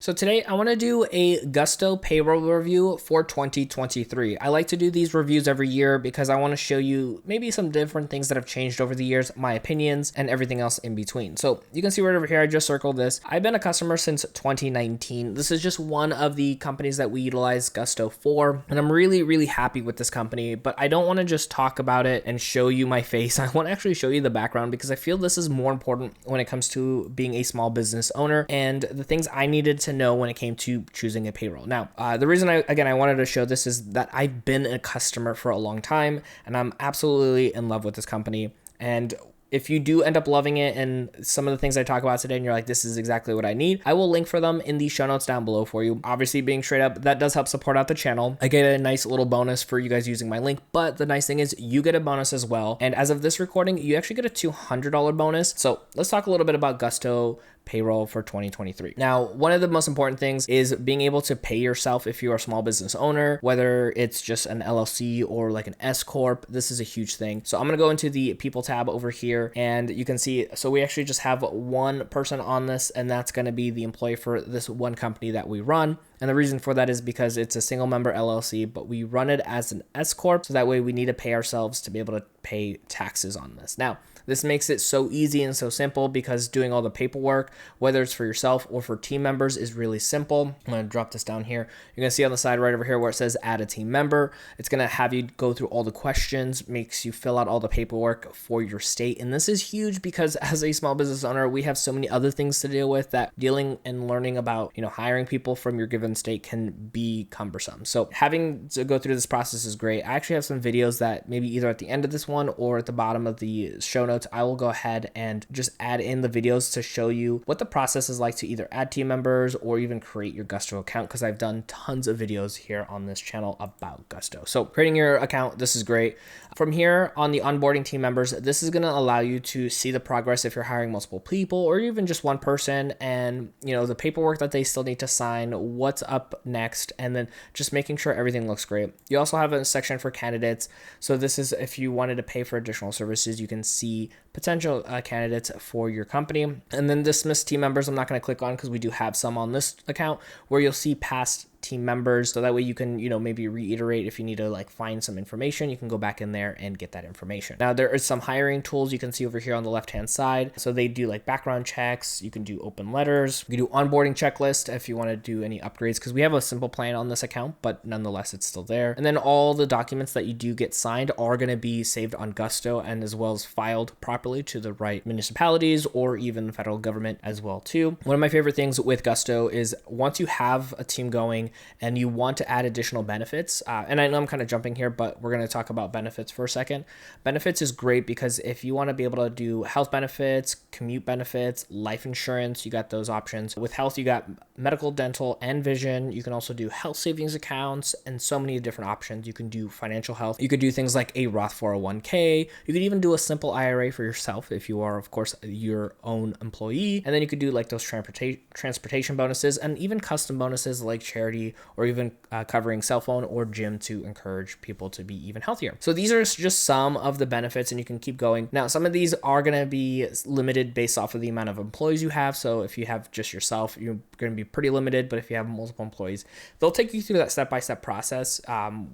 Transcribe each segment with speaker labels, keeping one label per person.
Speaker 1: So today I want to do a Gusto payroll review for 2023. I like to do these reviews every year because I want to show you maybe some different things that have changed over the years, my opinions, and everything else in between. So you can see right over here, I just circled this. I've been a customer since 2019. This is just one of the companies that we utilize Gusto for, and I'm really happy with this company, but I don't want to just talk about it and show you my face. I want to actually show you the background because I feel this is more important when it comes to being a small business owner and the things I needed to know when it came to choosing a payroll. Now, the reason I wanted to show this is that I've been a customer for a long time and I'm absolutely in love with this company. And if you do end up loving it and some of the things I talk about today and you're like, this is exactly what I need, I will link for them in the show notes down below for you. Obviously, being straight up, that does help support out the channel. I get a nice little bonus for you guys using my link, but the nice thing is you get a bonus as well. And as of this recording, you actually get a $200 bonus. So let's talk a little bit about Gusto payroll for 2023. Now, one of the most important things is being able to pay yourself if you're a small business owner, whether it's just an LLC or like an S Corp. This is a huge thing. So I'm going to go into the people tab over here and you can see, so we actually just have one person on this and that's going to be the employee for this one company that we run. And the reason for that is because it's a single member LLC, but we run it as an S Corp. So that way we need to pay ourselves to be able to pay taxes on this. Now, this makes it so easy and so simple because doing all the paperwork, whether it's for yourself or for team members, is really simple. I'm going to drop this down here. You're going to see on the side right over here where it says add a team member. It's going to have you go through all the questions, makes you fill out all the paperwork for your state. And this is huge because as a small business owner, we have so many other things to deal with that dealing and learning about, hiring people from your given state can be cumbersome. So having to go through this process is great. I actually have some videos that maybe either at the end of this one or at the bottom of the show notes, I will go ahead and just add in the videos to show you what the process is like to either add team members or even create your Gusto account, because I've done tons of videos here on this channel about Gusto. So creating your account, this is great. From here on the onboarding team members, this is going to allow you to see the progress if you're hiring multiple people or even just one person, and the paperwork that they still need to sign, what's up next, and then just making sure everything looks great. You also have a section for candidates. So this is if you wanted to pay for additional services, you can see potential candidates for your company. And then dismiss team members, I'm not going to click on because we do have some on this account where you'll see past team members. So that way you can, maybe reiterate if you need to find some information, you can go back in there and get that information. Now there is some hiring tools you can see over here on the left-hand side. So they do background checks. You can do open letters. You can do onboarding checklist if you want to do any upgrades, because we have a simple plan on this account, but nonetheless, it's still there. And then all the documents that you do get signed are going to be saved on Gusto and as well as filed properly to the right municipalities or even the federal government as well too. One of my favorite things with Gusto is once you have a team going and you want to add additional benefits, and I know I'm kind of jumping here, but we're going to talk about benefits for a second. Benefits is great because if you want to be able to do health benefits, commute benefits, life insurance, you got those options. With health, you got medical, dental, and vision. You can also do health savings accounts and so many different options. You can do financial health. You could do things like a Roth 401k. You could even do a simple IRA for yourself if you are, of course, your own employee. And then you could do those transportation bonuses and even custom bonuses like charity or even covering cell phone or gym to encourage people to be even healthier. So these are just some of the benefits and you can keep going. Now, some of these are going to be limited based off of the amount of employees you have. So if you have just yourself, you're going to be pretty limited, but if you have multiple employees, they'll take you through that step-by-step process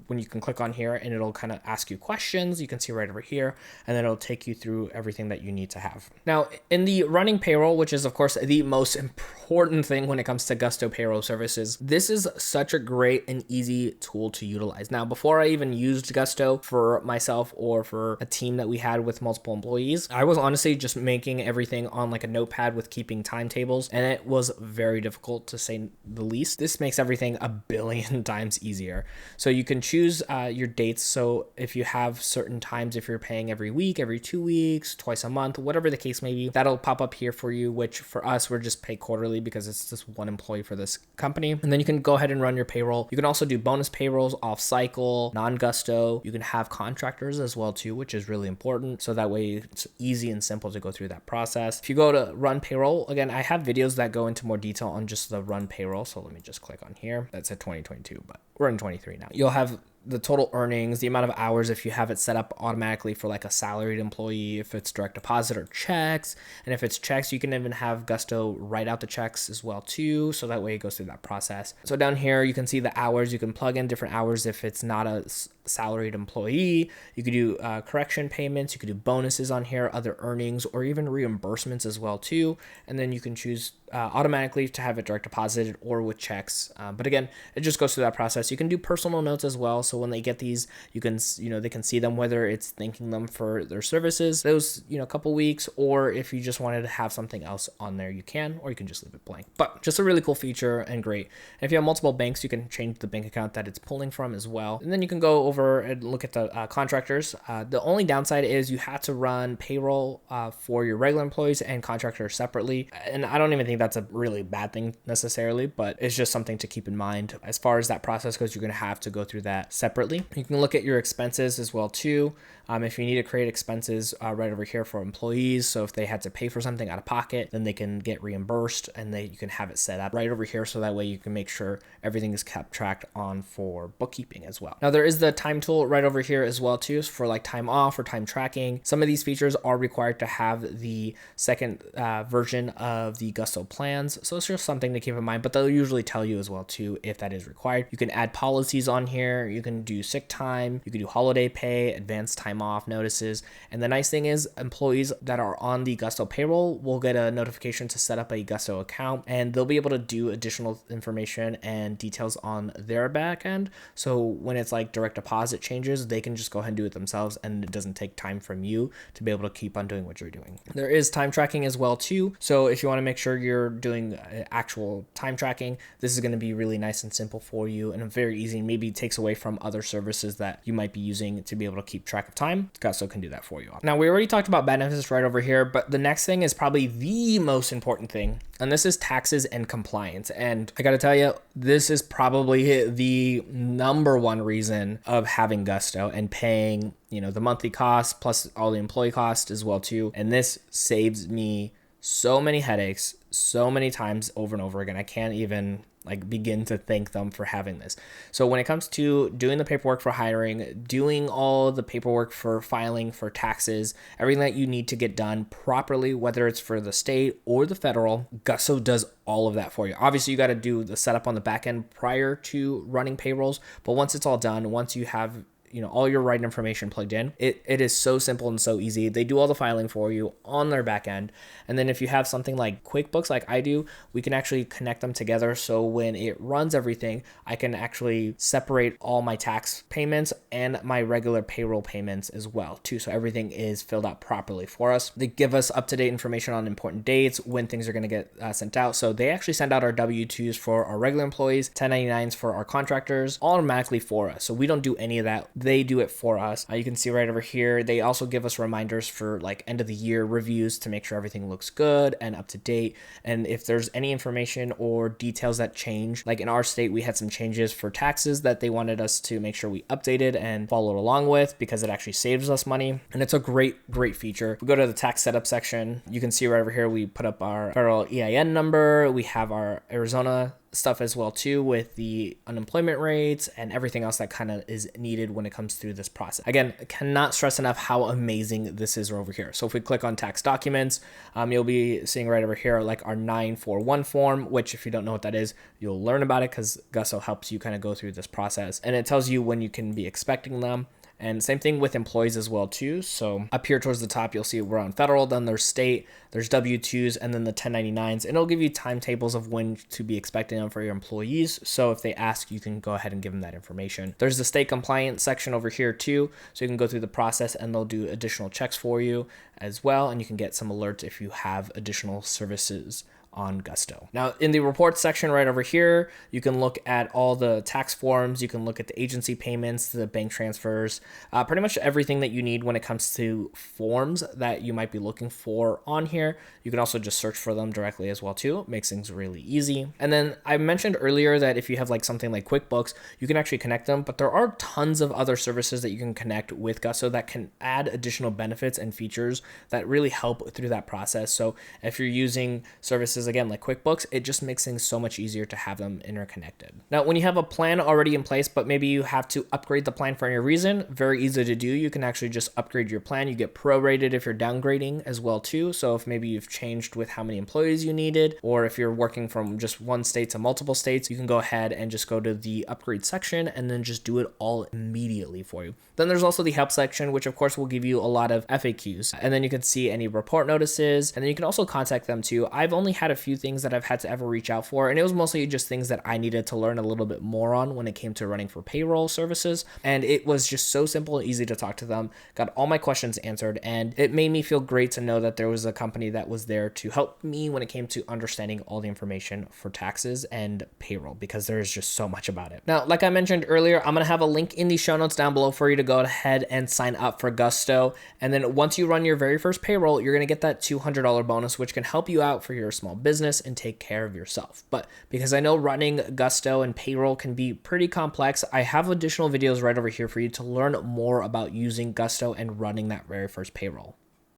Speaker 1: when you can click on here and it'll kind of ask you questions. You can see right over here, and then it'll take you through everything that you need to have. Now, in the running payroll, which is of course the most important thing when it comes to Gusto payroll services, this is such a great and easy tool to utilize. Now, before I even used Gusto for myself or for a team that we had with multiple employees, I was honestly just making everything on a notepad with keeping timetables, and it was very difficult to say the least. This makes everything a billion times easier. So you can choose your dates. So if you have certain times, if you're paying every week, every 2 weeks, twice a month, whatever the case may be, that'll pop up here for you, which for us, we're just pay quarterly because it's just one employee for this company. And then you can go ahead and run your payroll. You can also do bonus payrolls, off cycle, non-Gusto. You can have contractors as well too, which is really important. So that way it's easy and simple to go through that process. If you go to run payroll, again, I have videos that go into more detail on just the run payroll. So let me just click on here. That's at 2022, but we're in 23 now. You'll have the total earnings, the amount of hours if you have it set up automatically for like a salaried employee, if it's direct deposit or checks. And if it's checks, you can even have Gusto write out the checks as well too, so that way it goes through that process. So down here you can see the hours. You can plug in different hours if it's not a salaried employee. You could do correction payments, you could do bonuses on here, other earnings, or even reimbursements as well too. And then you can choose automatically to have it direct deposited or with checks. But again, it just goes through that process. You can do personal notes as well. So when they get these, you can, they can see them, whether it's thanking them for their services, those, couple weeks, or if you just wanted to have something else on there, you can, or you can just leave it blank. But just a really cool feature and great. And if you have multiple banks, you can change the bank account that it's pulling from as well. And then you can go over and look at the contractors. The only downside is you have to run payroll for your regular employees and contractors separately. And I don't even think that's a really bad thing necessarily, but it's just something to keep in mind. As far as that process goes, you're going to have to go through that separately. You can look at your expenses as well too. If you need to create expenses right over here for employees, so if they had to pay for something out of pocket, then they can get reimbursed, and you can have it set up right over here, so that way you can make sure everything is kept tracked on for bookkeeping as well. Now there is the time tool right over here as well too, for like time off or time tracking. Some of these features are required to have the second version of the Gusto plans, so it's just something to keep in mind, but they'll usually tell you as well too if that is required. You can add policies on here, you can do sick time, you can do holiday pay, advanced time off notices. And the nice thing is employees that are on the Gusto payroll will get a notification to set up a Gusto account, and they'll be able to do additional information and details on their back end. So when it's like direct deposit changes, they can just go ahead and do it themselves, and it doesn't take time from you to be able to keep on doing what you're doing. There is time tracking as well too. So if you want to make sure you're doing actual time tracking, this is going to be really nice and simple for you, and very easy. Maybe takes away from other services that you might be using to be able to keep track of time. Gusto can do that for you. Now we already talked about benefits right over here, but the next thing is probably the most important thing, and this is taxes and compliance. And I gotta tell you, this is probably the number one reason of having Gusto and paying, the monthly cost plus all the employee cost as well too. And this saves me so many headaches so many times over and over again. I can't even begin to thank them for having this. So when it comes to doing the paperwork for hiring, doing all the paperwork for filing for taxes, everything that you need to get done properly, whether it's for the state or the federal, Gusto does all of that for you. Obviously, you got to do the setup on the back end prior to running payrolls, but once it's all done, once you have all your right information plugged in, it is so simple and so easy. They do all the filing for you on their back end. And then if you have something like QuickBooks, like I do, we can actually connect them together. So when it runs everything, I can actually separate all my tax payments and my regular payroll payments as well too. So everything is filled out properly for us. They give us up-to-date information on important dates, when things are going to get sent out. So they actually send out our W-2s for our regular employees, 1099s for our contractors, automatically for us. So we don't do any of that. They do it for us. You can see right over here, they also give us reminders for end of the year reviews to make sure everything looks good and up to date. And if there's any information or details that change, like in our state, we had some changes for taxes that they wanted us to make sure we updated and followed along with, because it actually saves us money. And it's a great feature. If we go to the tax setup section, you can see right over here, we put up our federal EIN number. We have our Arizona stuff as well too, with the unemployment rates and everything else that kind of is needed when it comes through this process. Again, cannot stress enough how amazing this is over here. So if we click on tax documents, you'll be seeing right over here our 941 form, which if you don't know what that is, you'll learn about it because Gusto helps you kind of go through this process, and it tells you when you can be expecting them. And same thing with employees as well too. So up here towards the top, you'll see we're on federal, then there's state, there's W-2s, and then the 1099s. And it'll give you timetables of when to be expecting them for your employees. So if they ask, you can go ahead and give them that information. There's the state compliance section over here too. So you can go through the process and they'll do additional checks for you as well. And you can get some alerts if you have additional services on Gusto. Now in the reports section right over here, you can look at all the tax forms, you can look at the agency payments, the bank transfers, pretty much everything that you need when it comes to forms that you might be looking for on here. You can also just search for them directly as well too. It makes things really easy. And then I mentioned earlier that if you have something like QuickBooks, you can actually connect them, but there are tons of other services that you can connect with Gusto that can add additional benefits and features that really help through that process. So if you're using services services, again, like QuickBooks, it just makes things so much easier to have them interconnected. Now, when you have a plan already in place, but maybe you have to upgrade the plan for any reason, very easy to do. You can actually just upgrade your plan. You get prorated if you're downgrading as well too. So if maybe you've changed with how many employees you needed, or if you're working from just one state to multiple states, you can go ahead and just go to the upgrade section and then just do it all immediately for you. Then there's also the help section, which of course will give you a lot of FAQs, and then you can see any report notices, and then you can also contact them too. I've only had a few things that I've had to ever reach out for, and it was mostly just things that I needed to learn a little bit more on when it came to running for payroll services, and it was just so simple and easy to talk to them, got all my questions answered, and it made me feel great to know that there was a company that was there to help me when it came to understanding all the information for taxes and payroll, because there is just so much about it. Now, like I mentioned earlier, I'm going to have a link in the show notes down below for you to go ahead and sign up for Gusto, and then once you run your very first payroll, you're going to get that $200 bonus, which can help you out for your small business and take care of yourself. But because I know running Gusto and payroll can be pretty complex, I have additional videos right over here for you to learn more about using Gusto and running that very first payroll.